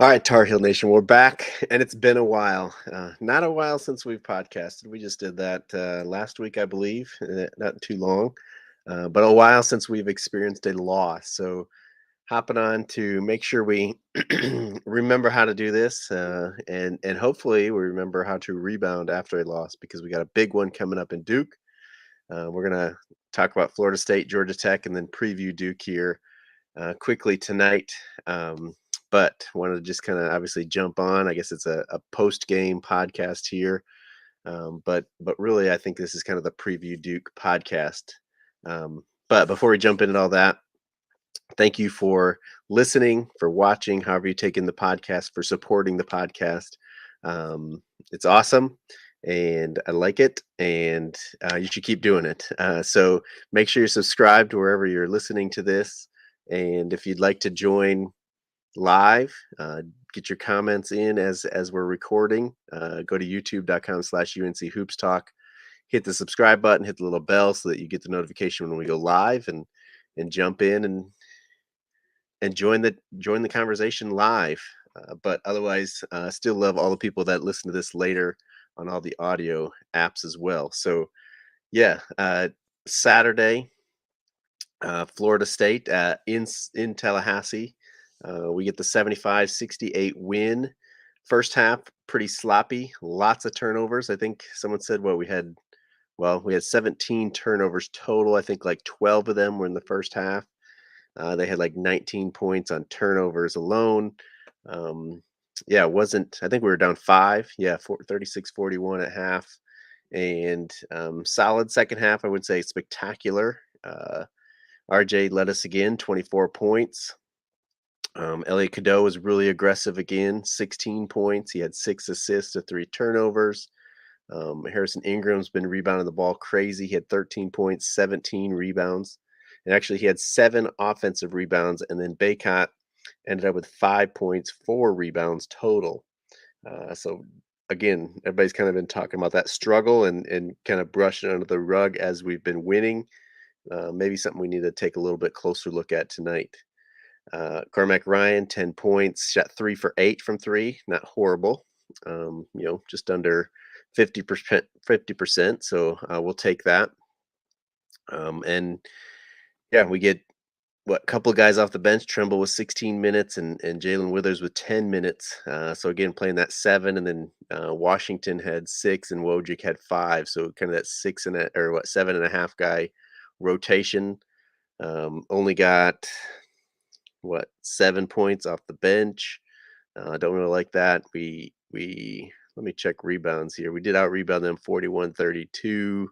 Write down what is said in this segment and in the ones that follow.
All right, Tar Heel Nation, we're back, and it's been a while. Not a while since we've podcasted. We just did that last week, I believe, not too long, but a while since we've experienced a loss. So, hopping on to make sure we remember how to do this, and hopefully we remember how to rebound after a loss because we got a big one coming up in Duke. We're gonna talk about Florida State, Georgia Tech, and then preview Duke here quickly tonight. But wanted to just kind of obviously jump on. I guess it's a post game podcast here. But really, I think this is kind of the preview Duke podcast. But before we jump into all that, thank you for listening, for watching, however you take in the podcast, for supporting the podcast. It's awesome and I like it, and you should keep doing it. So make sure you're subscribed wherever you're listening to this. And if you'd like to join live, get your comments in as we're recording. Go to youtube.com/UNC Hoops Talk. Hit the subscribe button, hit the little bell so that you get the notification when we go live, and jump in and join the conversation live. But otherwise, still love all the people that listen to this later on all the audio apps as well. So yeah, Saturday, Florida State in Tallahassee. We get the 75-68 win. First half, pretty sloppy, lots of turnovers. I think someone said we had 17 turnovers total. I think like 12 of them were in the first half. They had like 19 points on turnovers alone. Yeah, it wasn't, I think we were down 5. Yeah, 36-41 at half. And solid second half, I would say spectacular. RJ led us again, 24 points. Elliot Cadeau was really aggressive again, 16 points. He had 6 assists to 3 turnovers. Harrison Ingram's been rebounding the ball crazy. He had 13 points, 17 rebounds. And actually, he had 7 offensive rebounds. And then Baycott ended up with 5 points, 4 rebounds total. So, again, everybody's kind of been talking about that struggle and kind of brushing it under the rug as we've been winning. Maybe something we need to take a little bit closer look at tonight. Carmack Ryan, 10 points, shot 3 for 8 from 3. Not horrible. Just under 50%. 50%. So we'll take that. And yeah, we get a couple of guys off the bench. Tremble with 16 minutes and Jalen Withers with 10 minutes. So again, playing that 7, and then Washington had 6 and Wojcik had 5. So kind of that 7.5 guy rotation. Only got 7 points off the bench. I don't really like that. We let me check rebounds here. We did out rebound them 41-32.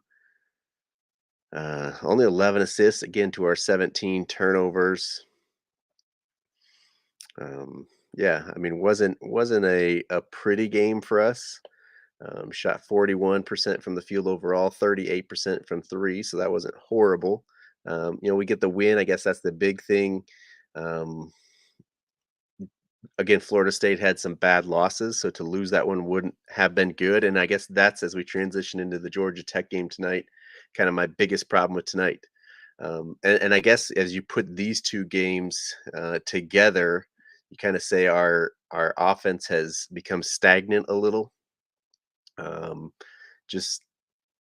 Only 11 assists again to our 17 turnovers. Yeah, I mean, wasn't a pretty game for us. Shot 41% from the field overall, 38% from 3, so that wasn't horrible. We get the win. I guess that's the big thing. Again, Florida State had some bad losses, so to lose that one wouldn't have been good. And I guess that's as we transition into the Georgia Tech game tonight, kind of my biggest problem with tonight. And I guess as you put these two games together, you kind of say our offense has become stagnant a little. Just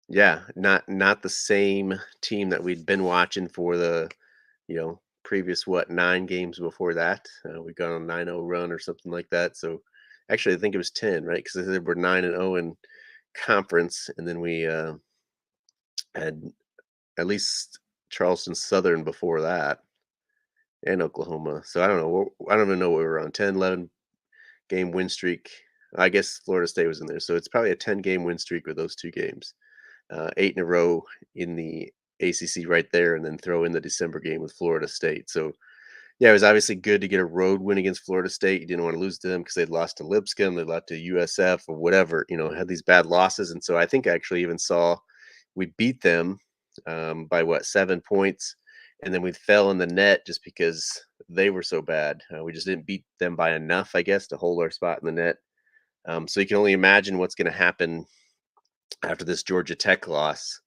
not the same team that we'd been watching for the previous 9 games before that. We got on a 9-0 run or something like that. So actually, I think it was 10, right? Because they were 9-0 in conference, and then we had at least Charleston Southern before that, and Oklahoma. So I don't know. I don't even know what we were on. 10, 11 game win streak. I guess Florida State was in there. So it's probably a 10-game win streak with those 2 games. 8 in a row in the ACC right there, and then throw in the December game with Florida State. So, yeah, it was obviously good to get a road win against Florida State. You didn't want to lose to them because they'd lost to Lipscomb, they'd lost to USF or whatever, had these bad losses. And so I think I actually even saw we beat them by 7 points, and then we fell in the net just because they were so bad. We just didn't beat them by enough, I guess, to hold our spot in the net. So you can only imagine what's going to happen after this Georgia Tech loss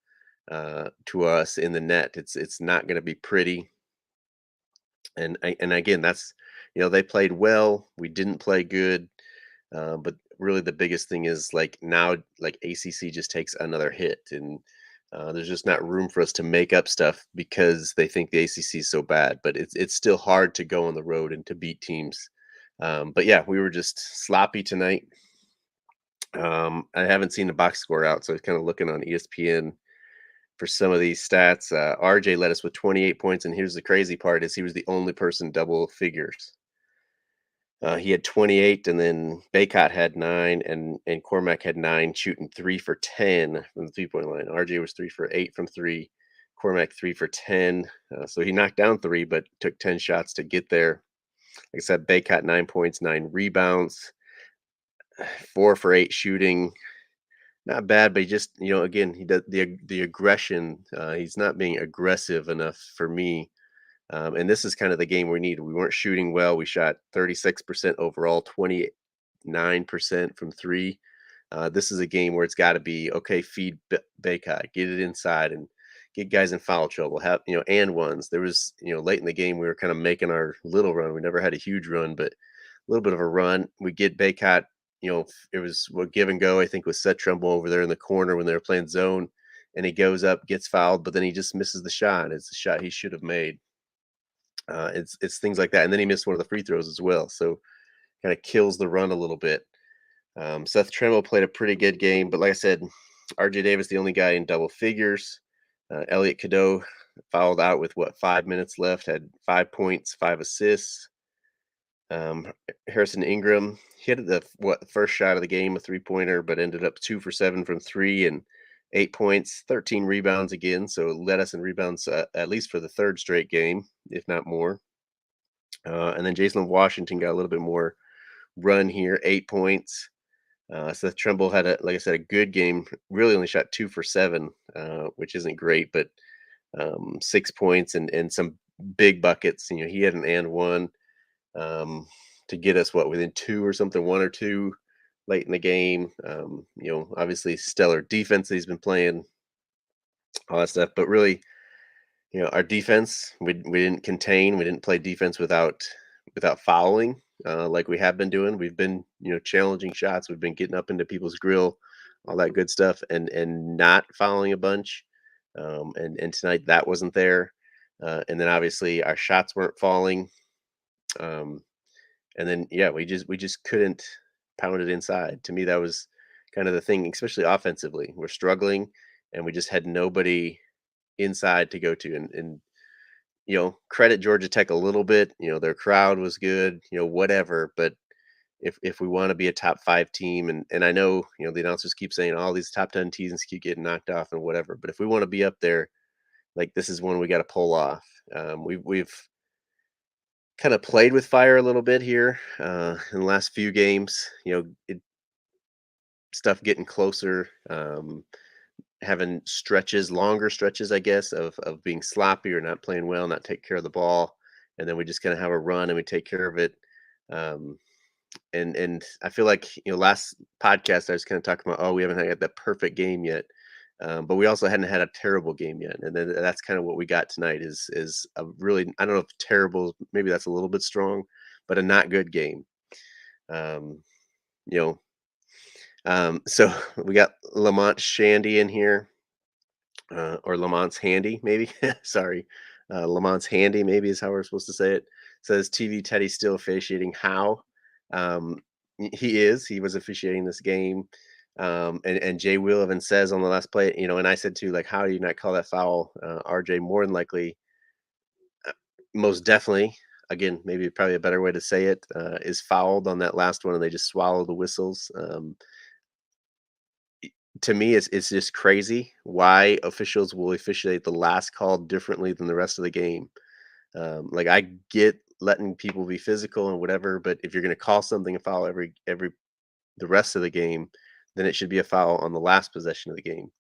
to us in the net. It's not going to be pretty. And again, that's they played well. We didn't play good, but really the biggest thing is like now, like ACC just takes another hit, and there's just not room for us to make up stuff because they think the ACC is so bad. But it's still hard to go on the road and to beat teams. But yeah, we were just sloppy tonight. I haven't seen the box score out, so I was kind of looking on ESPN for some of these stats. RJ led us with 28 points, and here's the crazy part: is he was the only person double figures. He had 28, and then Baycott had 9, and Cormac had 9, shooting 3 for 10 from the 3-point line. RJ was 3 for 8 from 3, Cormac 3 for 10. So he knocked down 3, but took 10 shots to get there. Like I said, Baycott 9 points, 9 rebounds, 4 for 8 shooting. Not bad, but he just, again, he does the aggression. He's not being aggressive enough for me. And this is kind of the game we need. We weren't shooting well. We shot 36% overall, 29% from three. This is a game where it's got to be okay. Feed Baycott, get it inside, and get guys in foul trouble. Have and ones. There was late in the game we were kind of making our little run. We never had a huge run, but a little bit of a run. We get Baycott. It was what give and go. I think with Set Trumbull over there in the corner when they were playing zone, and he goes up, gets fouled, but then he just misses the shot. It's a shot he should have made. It's things like that, and then he missed one of the free throws as well, so kind of kills the run a little bit. Seth Trimble played a pretty good game, but like I said, RJ Davis the only guy in double figures. Elliot Cadeau fouled out with 5 minutes left, had 5 points, 5 assists. Harrison Ingram hit the first shot of the game, a 3-pointer, but ended up 2 for 7 from 3 and 8 points, 13 rebounds again. So it led us in rebounds at least for the third straight game, if not more. And then Jason Washington got a little bit more run here, 8 points. Seth Trumbull had like I said, a good game. Really only shot 2 for 7, which isn't great, but 6 points and some big buckets. He had an and one to get us within 2 or something, 1 or 2 late in the game. Obviously stellar defense that he's been playing, all that stuff. But really, our defense, we didn't contain. We didn't play defense without fouling like we have been doing. We've been challenging shots. We've been getting up into people's grill, all that good stuff, and not fouling a bunch. And tonight that wasn't there. And then obviously our shots weren't falling. And then yeah, we just couldn't pound it inside. To me, that was kind of the thing, especially offensively. We're struggling, and we just had nobody inside to go to. And credit Georgia Tech a little bit. Their crowd was good. Whatever. But if we want to be a top 5 team, and I know the announcers keep saying all these top 10 teams keep getting knocked off and whatever. But if we want to be up there, like this is one we got to pull off. We've kind of played with fire a little bit here in the last few games. Stuff getting closer, having longer stretches, I guess, of being sloppy or not playing well, not take care of the ball, and then we just kind of have a run and we take care of it. Um, and I feel like last podcast I was kind of talking about, oh, we haven't had that perfect game yet. But we also hadn't had a terrible game yet, and then that's kind of what we got tonight. Is a really, I don't know if terrible, maybe that's a little bit strong, but a not good game. Um, you know, so we got Lamont Shandy in here, or Lamont's Handy, maybe. Sorry, Lamont's Handy, maybe is how we're supposed to say it. Says TV Teddy still officiating. How? Um, he is. He was officiating this game. And Jay Wheelovan says on the last play, and I said too, like, how do you not call that foul? RJ more than likely, most definitely, again, maybe probably a better way to say it, is fouled on that last one, and they just swallow the whistles. To me, it's just crazy why officials will officiate the last call differently than the rest of the game. Like I get letting people be physical and whatever, but if you're going to call something a foul every the rest of the game, then it should be a foul on the last possession of the game.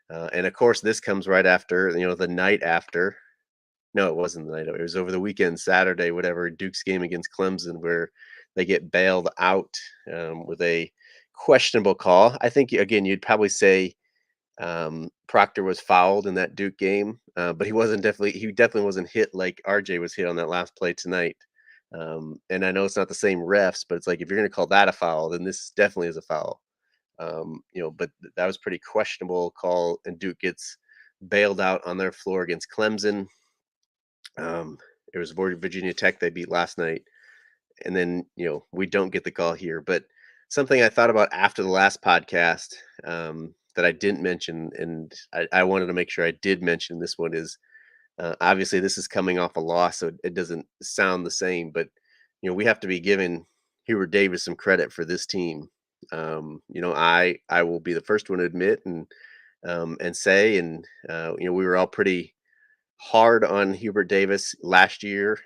And of course, this comes right after, the night after. No, it wasn't the night. It was over the weekend, Saturday, whatever, Duke's game against Clemson, where they get bailed out with a questionable call. I think, again, you'd probably say Proctor was fouled in that Duke game, but he definitely wasn't hit like RJ was hit on that last play tonight. And I know it's not the same refs, but it's like if you're going to call that a foul, then this definitely is a foul. But that was pretty questionable call, and Duke gets bailed out on their floor against Clemson. It was Virginia Tech they beat last night, and then we don't get the call here. But something I thought about after the last podcast, that I didn't mention, and I wanted to make sure I did mention this one is, obviously this is coming off a loss, so it doesn't sound the same, but we have to be giving Hubert Davis some credit for this team. I will be the first one to admit and say, and we were all pretty hard on Hubert Davis last year,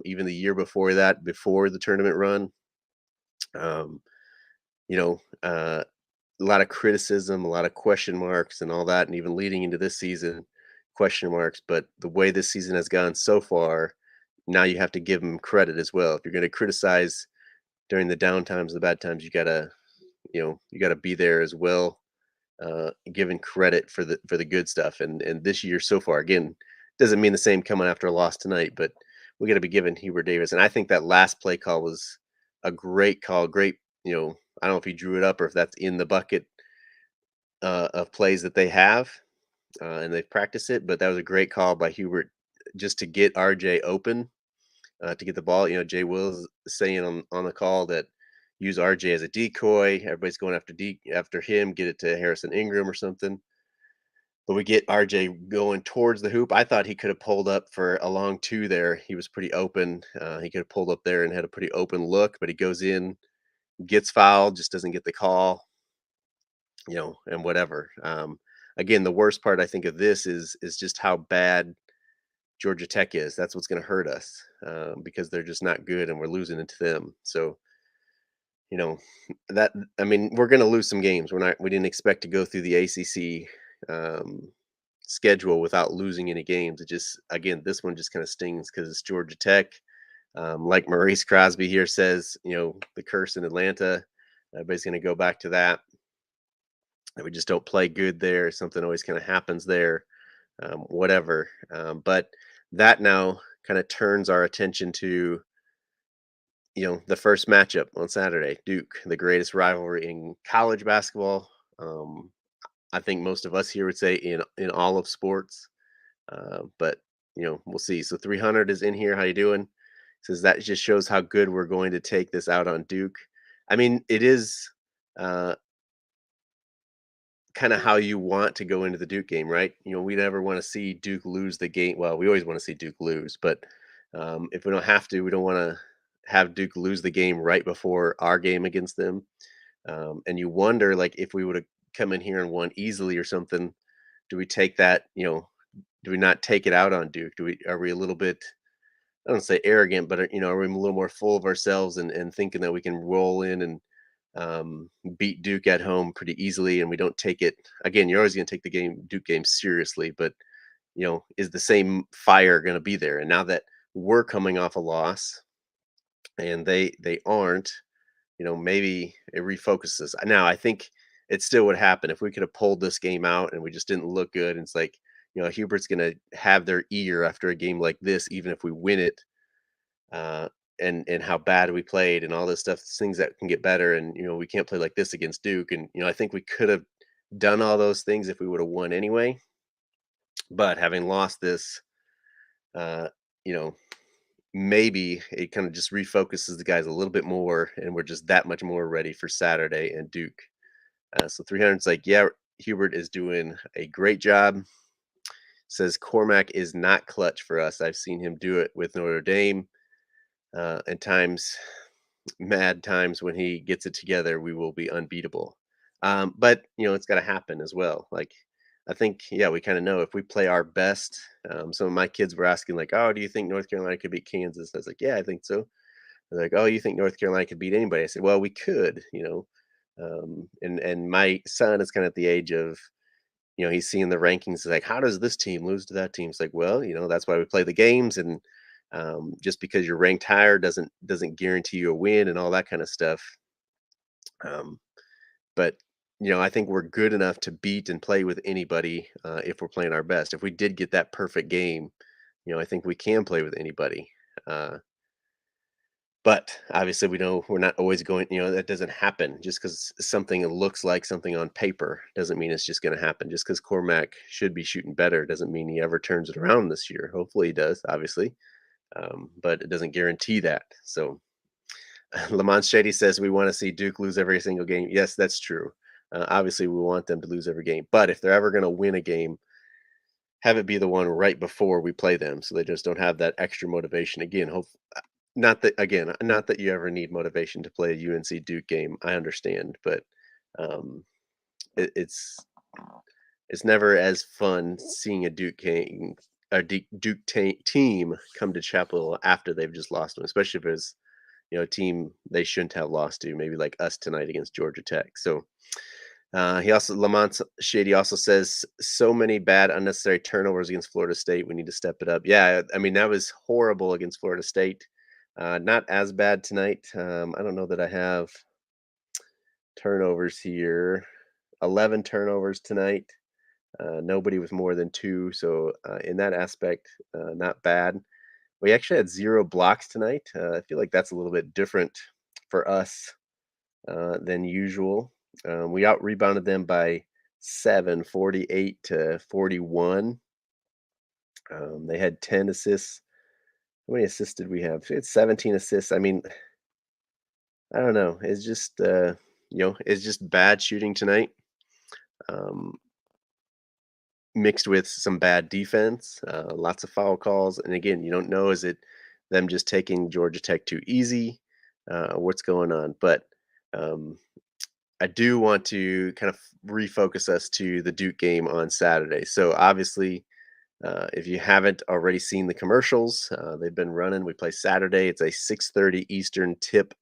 even the year before that, before the tournament run. Um, you know, uh, a lot of criticism, a lot of question marks, and all that, and even leading into this season, question marks. But the way this season has gone so far, now you have to give him credit as well. If you're going to criticize during the down times, the bad times, you gotta be there as well, giving credit for the good stuff. And this year so far, again, doesn't mean the same coming after a loss tonight, but we got to be giving Hubert Davis. And I think that last play call was a great call. Great, I don't know if he drew it up or if that's in the bucket of plays that they have, and they've practiced it. But that was a great call by Hubert just to get RJ open, to get the ball. Jay Wills saying on the call that use RJ as a decoy. Everybody's going after him, get it to Harrison Ingram or something. But we get RJ going towards the hoop. I thought he could have pulled up for a long two there. He was pretty open. He could have pulled up there and had a pretty open look, but he goes in, gets fouled, just doesn't get the call, and whatever. Again, the worst part I think of this is just how bad Georgia Tech is. That's what's going to hurt us, because they're just not good and we're losing it to them. So, you know, that I mean, we're going to lose some games. We didn't expect to go through the ACC schedule without losing any games. It just, again, this one just kind of stings because it's Georgia Tech. Like Maurice Crosby here says, the curse in Atlanta. Everybody's going to go back to that. We just don't play good there. Something always kind of happens there, whatever. But that now kind of turns our attention to, the first matchup on Saturday, Duke, the greatest rivalry in college basketball. I think most of us here would say in all of sports. But we'll see. So 300 is in here. How you doing? Says that just shows how good we're going to take this out on Duke. I mean, it is uh, kind of how you want to go into the Duke game, right? We never want to see Duke lose the game. Well, we always want to see Duke lose, but if we don't have to, we don't want to have Duke lose the game right before our game against them. And you wonder, like, if we would have come in here and won easily or something, do we take that? Do we not take it out on Duke? Are we a little bit? I don't say arrogant, but are we a little more full of ourselves and thinking that we can roll in and beat Duke at home pretty easily, and we don't take it again. You're always going to take the Duke game seriously, but is the same fire going to be there? And now that we're coming off a loss and they aren't, maybe it refocuses. Now I think it still would happen if we could have pulled this game out and we just didn't look good. And it's like, Hubert's going to have their ear after a game like this, even if we win it. Uh, and how bad we played and all this stuff, things that can get better. And we can't play like this against Duke. And I think we could have done all those things if we would have won anyway. But having lost this, uh, you know, maybe it kind of just refocuses the guys a little bit more, and we're just that much more ready for Saturday and Duke. So 300's like, yeah, Hubert is doing a great job. Says Cormac is not clutch for us. I've seen him do it with Notre Dame, and mad times when he gets it together, we will be unbeatable. But it's got to happen as well. Like, I think, yeah, we kind of know if we play our best. Some of my kids were asking, like, "Oh, do you think North Carolina could beat Kansas?" I was like, "Yeah, I think so." They're like, "Oh, you think North Carolina could beat anybody?" I said, "Well, we could." And my son is kind of at the age of, he's seeing the rankings. He's like, how does this team lose to that team? It's like, well, that's why we play the games, and just because you're ranked higher doesn't guarantee you a win and all that kind of stuff. Um, but I think we're good enough to beat and play with anybody if we're playing our best. If we did get that perfect game, I think we can play with anybody. Uh, but obviously, we know we're not always going. That doesn't happen just because something looks like something on paper doesn't mean it's just going to happen. Just because Cormac should be shooting better doesn't mean he ever turns it around this year. Hopefully, he does. Obviously, but it doesn't guarantee that. So Lamont Shady says we want to see Duke lose every single game. Yes, that's true. Obviously, we want them to lose every game. But if they're ever going to win a game, have it be the one right before we play them, so they just don't have that extra motivation. Again, not that you ever need motivation to play a UNC Duke game. I understand, but um, it's never as fun seeing a Duke team come to Chapel after they've just lost them, especially if it's a team they shouldn't have lost to, maybe like us tonight against Georgia Tech. So he also Lamont Shady also says so many bad unnecessary turnovers against Florida State. We need to step it up. Yeah, I mean that was horrible against Florida State. Not as bad tonight. I don't know that I have turnovers here. 11 turnovers tonight. Nobody with more than two. So in that aspect, not bad. We actually had 0 blocks tonight. I feel like that's a little bit different for us than usual. We out rebounded them by 7, 48 to 41. They had 10 assists. How many assists did we have? We had 17 assists. I mean, I don't know. It's just bad shooting tonight, um, mixed with some bad defense, lots of foul calls. And again, you don't know, is it them just taking Georgia Tech too easy? What's going on? But um, I do want to kind of refocus us to the Duke game on Saturday. So obviously, if you haven't already seen the commercials, they've been running. We play Saturday. It's a 6:30 Eastern tip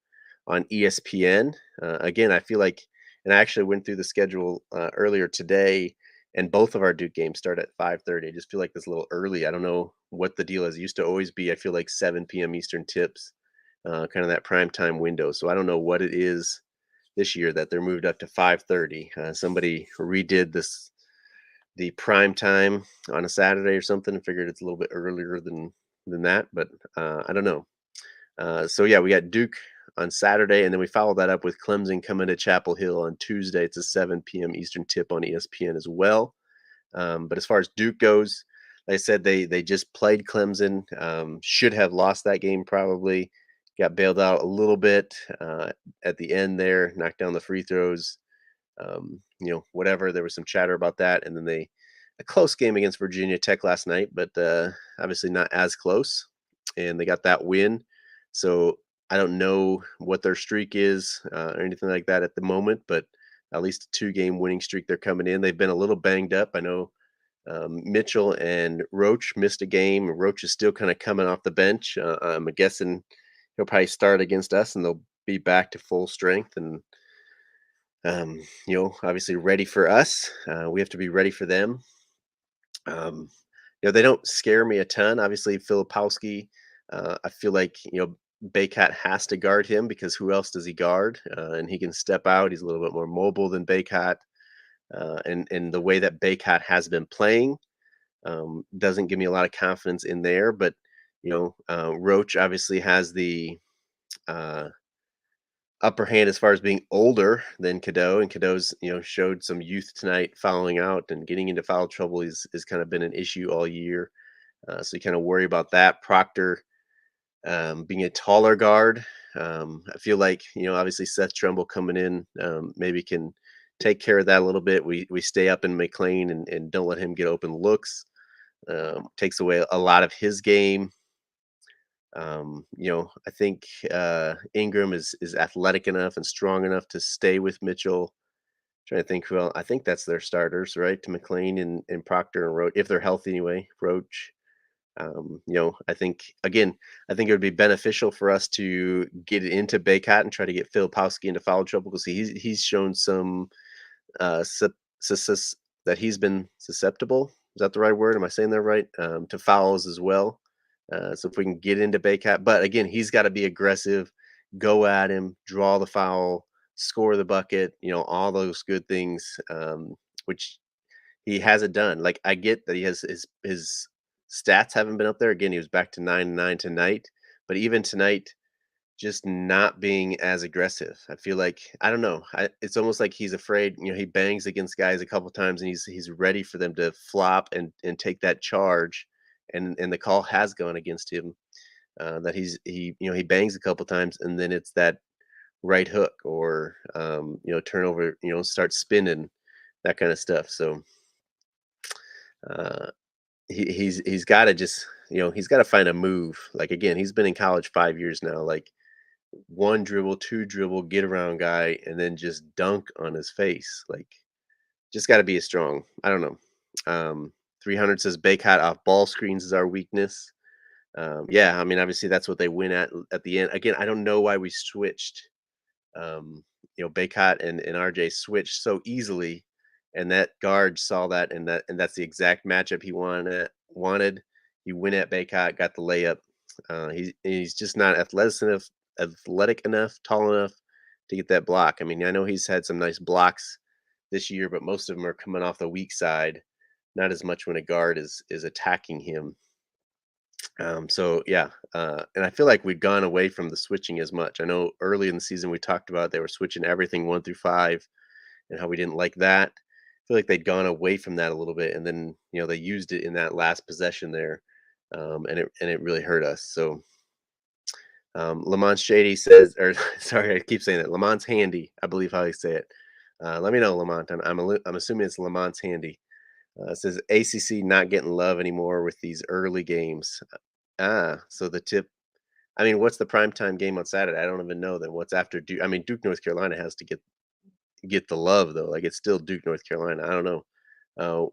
on ESPN. Again, I feel like, and I actually went through the schedule earlier today, and both of our Duke games start at 5:30. I just feel like it's a little early. I don't know what the deal is. It used to always be, I feel like 7 p.m. Eastern tips, kind of that prime time window. So I don't know what it is this year that they're moved up to 5:30. Somebody redid the prime time on a Saturday or something and figured it's a little bit earlier than that, but I don't know. So yeah, we got Duke on Saturday, and then we follow that up with Clemson coming to Chapel Hill on Tuesday. It's a 7 p.m. Eastern tip on ESPN as well. But as far as Duke goes, like I said, they just played Clemson. Should have lost that game probably. Got bailed out a little bit at the end there, knocked down the free throws. Whatever. There was some chatter about that, and then a close game against Virginia Tech last night, but obviously not as close, and they got that win. So I don't know what their streak is or anything like that at the moment, but at least a 2-game winning streak they're coming in. They've been a little banged up. I know Mitchell and Roach missed a game. Roach is still kind of coming off the bench. I'm guessing he'll probably start against us, and they'll be back to full strength and obviously ready for us. We have to be ready for them. Um, they don't scare me a ton. Obviously, Filipowski, I feel like, Baycat has to guard him because who else does he guard? And he can step out. He's a little bit more mobile than Baycat. And the way that Baycat has been playing doesn't give me a lot of confidence in there. But, Roach obviously has the uh, upper hand as far as being older than Cadeau, and Cadeau's showed some youth tonight fouling out and getting into foul trouble is kind of been an issue all year. So you kind of worry about that. Proctor being a taller guard, I feel like obviously Seth Trumbull coming in maybe can take care of that a little bit. We stay up in McLean and don't let him get open looks. Takes away a lot of his game. I think Ingram is athletic enough and strong enough to stay with Mitchell. Trying to think, well, I think that's their starters, right? To McLean and Proctor and Roach, if they're healthy anyway. Roach. I think again, I think it would be beneficial for us to get it into Baycott and try to get Filipowski into foul trouble because he's shown some that he's been susceptible. Is that the right word? Am I saying that right? To fouls as well. So if we can get into Baycat, but again, he's got to be aggressive, go at him, draw the foul, score the bucket, all those good things, which he hasn't done. Like, I get that he has his stats haven't been up there. Again, he was back to 9-9 tonight, but even tonight, just not being as aggressive. I feel like I don't know. It's almost like he's afraid. He bangs against guys a couple times, and he's ready for them to flop and take that charge. And the call has gone against him. That he bangs a couple times, and then it's that right hook or turnover. Start spinning, that kind of stuff. So uh, he's got to just he's got to find a move. Like, again, he's been in college 5 years now. Like, one dribble, two dribble, get around guy, and then just dunk on his face. Like, just got to be a strong. I don't know. 300 says Baycott off ball screens is our weakness. Yeah, I mean, obviously that's what they win at the end. Again, I don't know why we switched. Baycott and RJ switched so easily, and that guard saw that, and that's the exact matchup he wanted. He went at Baycott, got the layup. He's just not athletic enough, tall enough to get that block. I mean, I know he's had some nice blocks this year, but most of them are coming off the weak side. Not as much when a guard is attacking him. So yeah, and I feel like we've gone away from the switching as much. I know early in the season we talked about they were switching everything 1 through 5, and how we didn't like that. I feel like they'd gone away from that a little bit, and then they used it in that last possession there, and it really hurt us. So Lamont Shady says, or sorry, I keep saying that. Lamont's Handy, I believe how you say it. Let me know, Lamont. I'm assuming it's Lamont's Handy. It says ACC not getting love anymore with these early games. So the tip. I mean, what's the primetime game on Saturday? I don't even know. Then what's after Duke? I mean, Duke, North Carolina has to get the love though. Like, it's still Duke, North Carolina. I don't know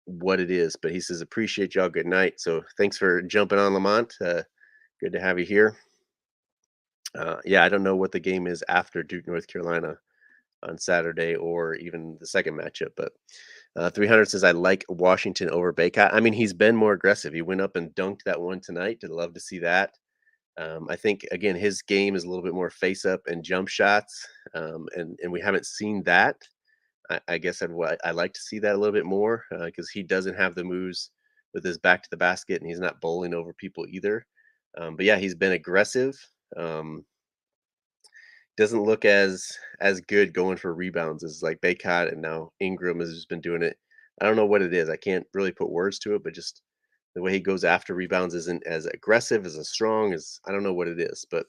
what it is, but he says appreciate y'all. Good night. So thanks for jumping on, Lamont. Good to have you here. Yeah, I don't know what the game is after Duke, North Carolina on Saturday, or even the second matchup. But 300 says I like Washington over Baycott. I mean, he's been more aggressive. He went up and dunked that one tonight. I'd love to see that. I think again his game is a little bit more face up and jump shots, and we haven't seen that. I guess I like to see that a little bit more because he doesn't have the moves with his back to the basket, and he's not bowling over people either. But yeah, he's been aggressive. Um, doesn't look as good going for rebounds as like Baycott, and now Ingram has just been doing it. I don't know what it is. I can't really put words to it, but just the way he goes after rebounds isn't as aggressive, as strong as I don't know what it is, but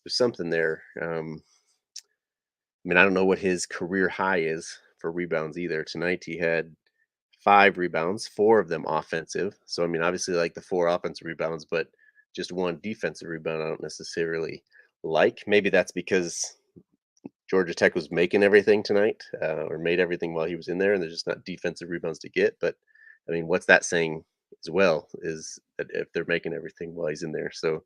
there's something there. I mean, I don't know what his career high is for rebounds either. Tonight he had 5 rebounds, 4 of them offensive. So I mean, obviously like the 4 offensive rebounds, but just 1 defensive rebound. I don't necessarily like. Maybe that's because Georgia Tech was making everything tonight, or made everything while he was in there, and there's just not defensive rebounds to get. But I mean, what's that saying as well? Is that if they're making everything while he's in there? So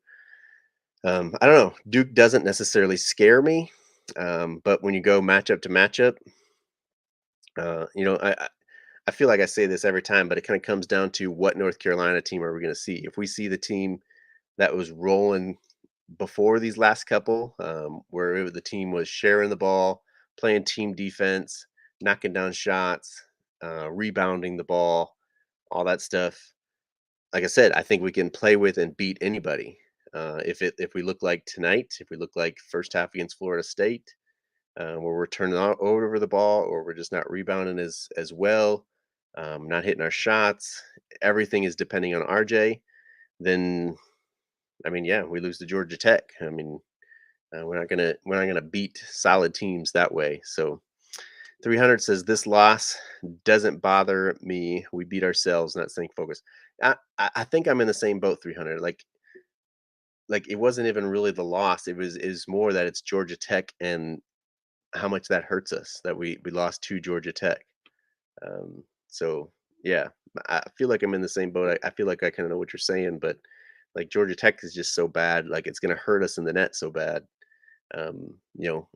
I don't know. Duke doesn't necessarily scare me, but when you go matchup to matchup, I feel like I say this every time, but it kind of comes down to what North Carolina team are we going to see? If we see the team that was rolling before these last couple, the team was sharing the ball, playing team defense, knocking down shots, rebounding the ball, all that stuff. Like I said, I think we can play with and beat anybody. If we look like tonight, if we look like first half against Florida State, where we're turning over the ball, or we're just not rebounding as well, not hitting our shots, everything is depending on RJ. Then, I mean, yeah, we lose to Georgia Tech. I mean, we're not gonna beat solid teams that way. So 300 says this loss doesn't bother me. We beat ourselves, not staying focused. I think I'm in the same boat. 300, like it wasn't even really the loss. It was more that it's Georgia Tech and how much that hurts us that we lost to Georgia Tech. So yeah, I feel like I'm in the same boat. I feel like I kind of know what you're saying, but like Georgia Tech is just so bad. Like, it's going to hurt us in the net so bad.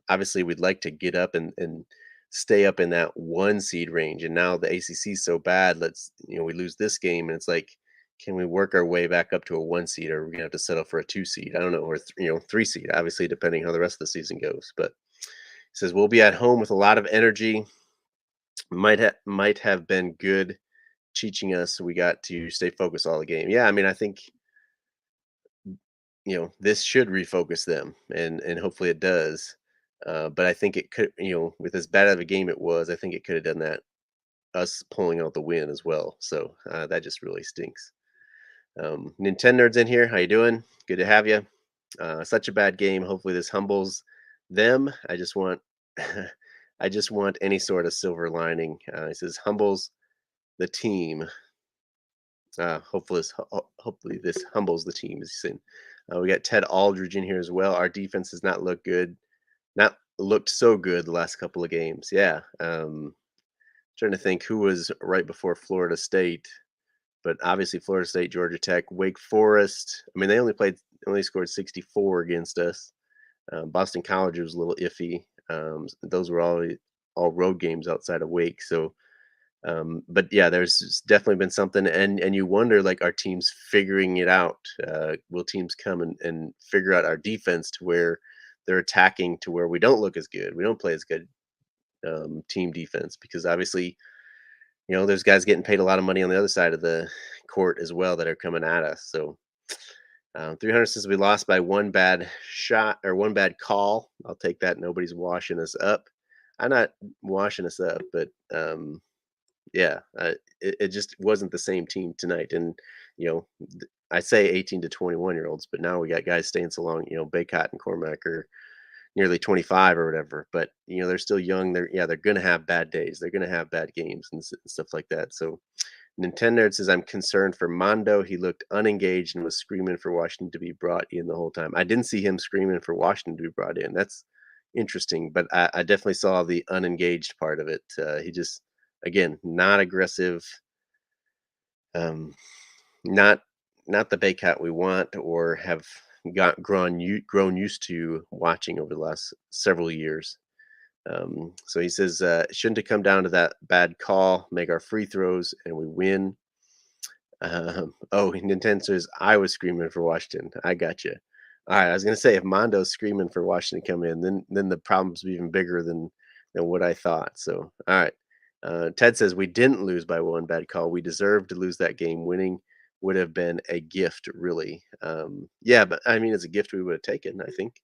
Obviously we'd like to get up and stay up in that 1 seed range. And now the ACC is so bad. We lose this game, and it's like, can we work our way back up to a 1 seed, or are we gonna have to settle for a 2 seed? I don't know, or 3 seed, obviously, depending how the rest of the season goes. But Says we'll be at home with a lot of energy. Might have been good teaching us we got to stay focused all the game. Yeah, I mean, I think this should refocus them, and hopefully it does. But I think it could, with as bad of a game it was, I think it could have done that. Us pulling out the win as well. So that just really stinks. Nintendo nerds in here. How you doing? Good to have you. Such a bad game. Hopefully this humbles them. I just want, I just want any sort of silver lining. He says humbles the team. Hopefully this humbles the team. As he's saying. We got Ted Aldridge in here as well. Our defense has not looked good. Not looked so good the last couple of games. Yeah. Trying to think who was right before Florida State, but obviously Florida State, Georgia Tech, Wake Forest. I mean, they only scored 64 against us. Boston College was a little iffy. Those were all road games outside of Wake. So, but yeah, there's definitely been something, and you wonder, like, are teams figuring it out? Will teams come and figure out our defense to where they're attacking to where we don't look as good, we don't play as good team defense? Because obviously, there's guys getting paid a lot of money on the other side of the court as well that are coming at us. So 300 says we lost by one bad shot or one bad call. I'll take that. Nobody's washing us up. I'm not washing us up, but yeah, it just wasn't the same team tonight. And I say 18 to 21-year-olds, but now we got guys staying so long. Baycott and Cormac are nearly 25 or whatever, but they're still young. They're going to have bad days. They're going to have bad games and stuff like that. So Nintendo says I'm concerned for Mondo. He looked unengaged and was screaming for Washington to be brought in the whole time. I didn't see him screaming for Washington to be brought in. That's interesting, but I definitely saw the unengaged part of it. He just, again, not aggressive. Not not the Baycat we want or have grown used to watching over the last several years. So he says, shouldn't have come down to that bad call, make our free throws, and we win. Oh, Nintendo says, I was screaming for Washington. I got you. All right, I was gonna say if Mondo's screaming for Washington to come in, then the problems be even bigger than what I thought. So, all right. Ted says we didn't lose by one bad call. We deserved to lose that game. Winning would have been a gift, really. Yeah, but I mean, it's a gift we would have taken. I think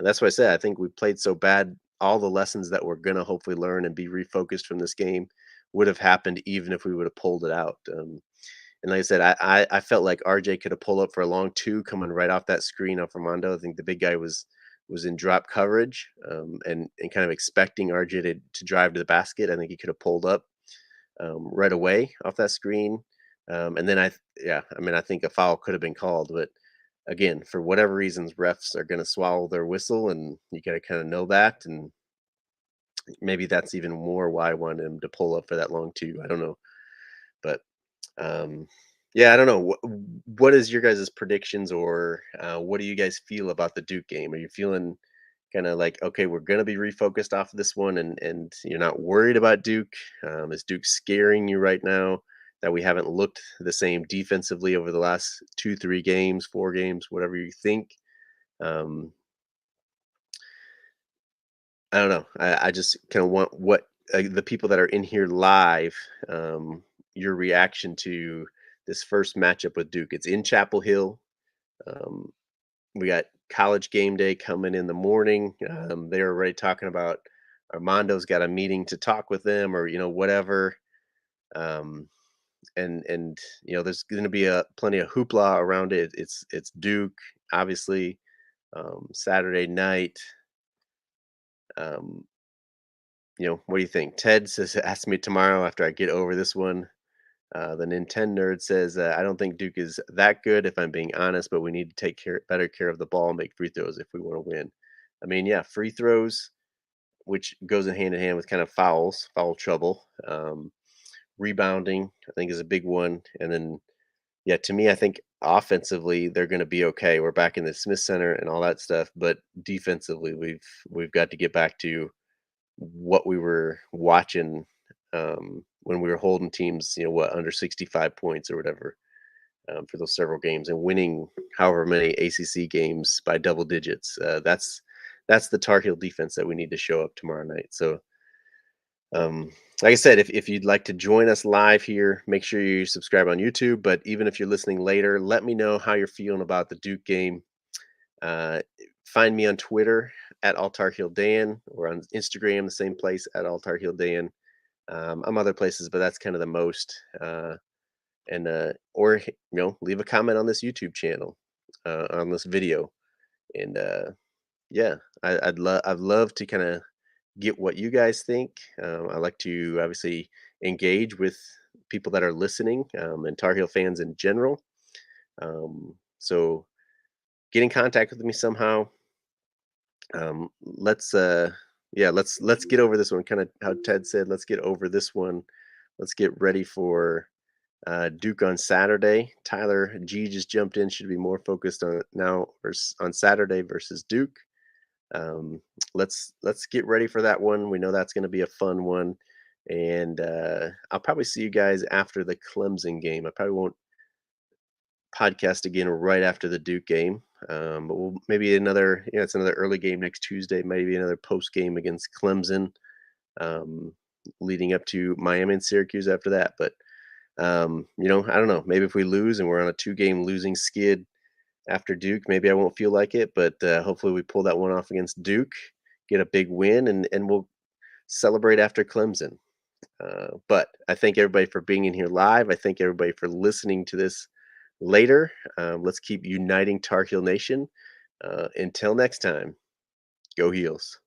that's what I said. I think we played so bad. All the lessons that we're gonna hopefully learn and be refocused from this game would have happened even if we would have pulled it out. And like I said, I felt like RJ could have pulled up for a long two coming right off that screen off Armando. I think the big guy was in drop coverage, and kind of expecting RJ to drive to the basket. I think he could have pulled up right away off that screen. And then yeah, I mean, I think a foul could have been called, but again, for whatever reasons, refs are going to swallow their whistle, and you got to kind of know that. And maybe that's even more why I wanted him to pull up for that long two. I don't know, but um, yeah, I don't know. What is your guys' predictions, or what do you guys feel about the Duke game? Are you feeling kind of like, okay, we're going to be refocused off of this one, and you're not worried about Duke? Is Duke scaring you right now that we haven't looked the same defensively over the last 2, 3 games, 4 games, whatever you think? Um, I don't know. I just kind of want what the people that are in here live, your reaction to this first matchup with Duke. It's in Chapel Hill. Um, we got college game day coming in the morning. They're already talking about Armando's got a meeting to talk with them, or whatever. Um, and there's going to be a plenty of hoopla around it. It's Duke, obviously. Saturday night. Um, what do you think? Ted says, ask me tomorrow after I get over this one. The Nintendo nerd says, I don't think Duke is that good, if I'm being honest, but we need to take better care of the ball and make free throws if we want to win. I mean, yeah, free throws, which goes in hand with kind of foul trouble. Rebounding, I think, is a big one. And then, yeah, to me, I think offensively they're going to be okay. We're back in the Smith Center and all that stuff, but defensively, we've got to get back to what we were watching when we were holding teams, under 65 points or whatever, for those several games, and winning however many ACC games by double digits. that's the Tar Heel defense that we need to show up tomorrow night. So, um, like I said, if you'd like to join us live here, make sure you subscribe on YouTube. But even if you're listening later, let me know how you're feeling about the Duke game. Uh, Find me on Twitter at AllTarHeelDan, or on Instagram, the same place at AllTarHeelDan. I'm other places, but that's kind of the most. And or leave a comment on this YouTube channel, on this video, and yeah, I'd love to kind of get what you guys think. I like to obviously engage with people that are listening, and Tar Heel fans in general. So get in contact with me somehow. Let's yeah, let's get over this one. Kind of how Ted said, let's get over this one. Let's get ready for Duke on Saturday. Tyler G just jumped in. Should be more focused on now versus on Saturday versus Duke. Um, let's get ready for that one. We know that's going to be a fun one, and I'll probably see you guys after the Clemson game. I probably won't podcast again right after the Duke game, but we'll maybe another. It's another early game next Tuesday. Maybe another post game against Clemson, um, leading up to Miami and Syracuse after that. But I don't know. Maybe if we lose and we're on a 2-game losing skid after Duke, maybe I won't feel like it. But hopefully we pull that one off against Duke, get a big win, and we'll celebrate after Clemson. But I thank everybody for being in here live. I thank everybody for listening to this later. Let's keep uniting Tar Heel Nation. Until next time, go Heels.